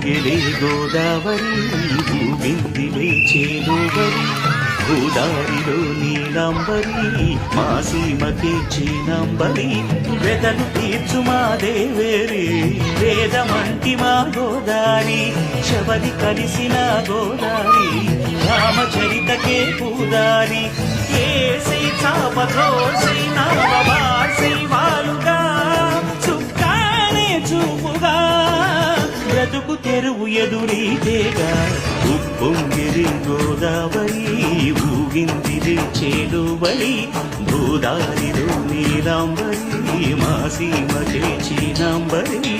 ఉప్పొంగిలే గోదావరి ఊగిందిలే చేలోబరి గోదారిలో నీలాంబరి మా సీమకే చీనాంబరి వెదలు తీర్చు మా దేవేరి వేదమంటి మా గోదారి శబరి కలిసిన గోదారి రామచరితకే పూదారి ఏసై చాపతోసై నామవాసై వాలుగా చుక్కానే చూపుగా బ్రతుకు తెరువు ఎదురీతేగా ఉప్పొంగిరి గోదావరి ఊగిందిరి చేలువలి గోదారిలో నీలాంబరి మా సీమకే చీనాంబరి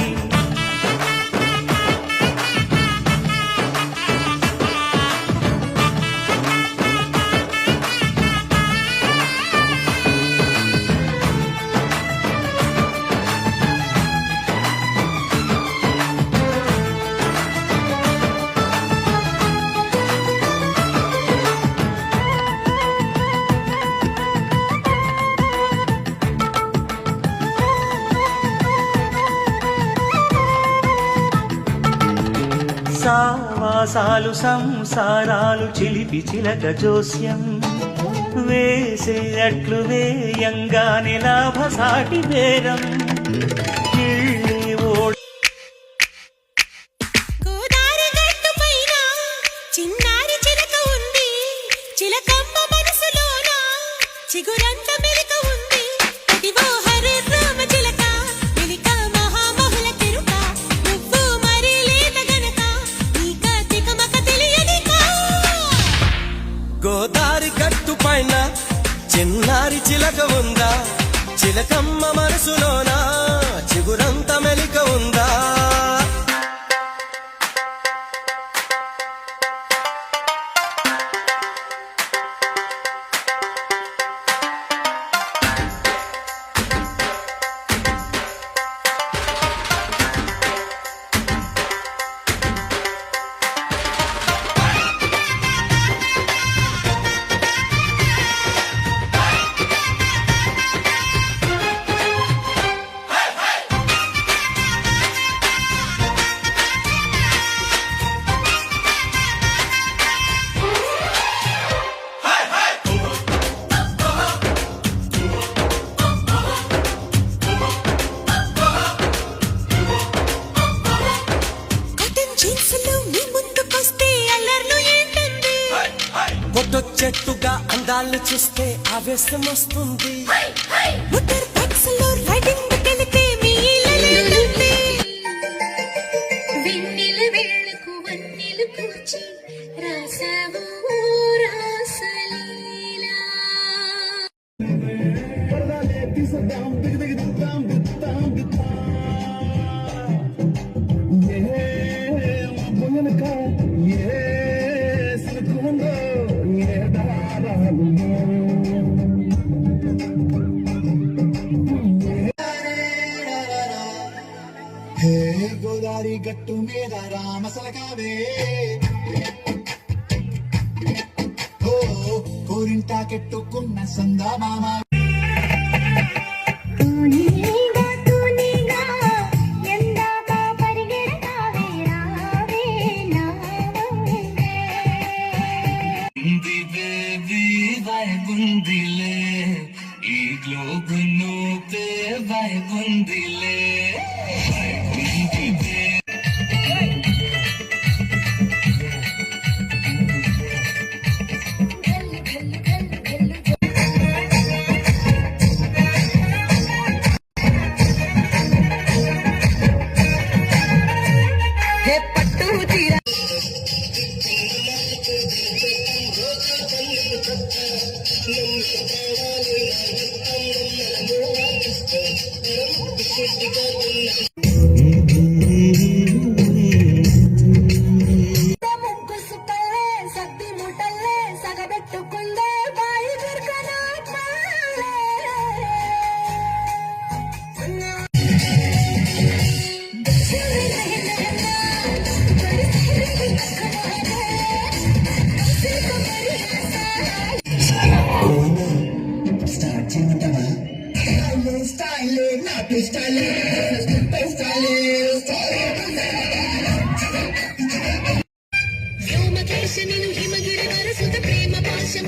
సావాసాలు సంసారాలు చిలిపి చిలక జోస్యం వేసేయట్లు వేయంగానే లాభసాటి బేరం గోదారి గట్టు పైన చిన్నారి చిలక ఉంది చిలకమ్మ మనసులోన చిగురంత మెలిక ఉంది అదివో హరే రామ చిలక మెలిక మహామహుల కెరుక నువ్వు మరి లేత గనక నీక తికమక తెలియనిక గోదారి గట్టు పైన చిన్నారి చిలక ఉందా చిలకమ్మ మనసులోన చిగురంత మెలిక ఉందా చెట్టుగా అందాలు చూస్తే ఆవేశం వస్తుంది మోటార్ బైక్స్లో రైడింగ్ కెళితే మీ ఇల్లలేదండి వెన్నెల వేళకు వన్నెలు కూచి రాసావు రాసలీలా గోదారి గట్టు మీద రామసలకావే ఓ కోరింటా కెట్టుకున్న సందా మామ గుందిలే ఈ గ్లోబ్ నూపే వై గుందిలే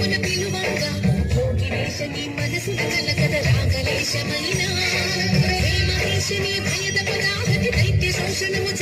ప్రేమమున పిలువంగా యోగినేశని మనసున కలకద రాగలేశమైన ప్రేమేశని భయద పదాహతి దైత్య శోషణము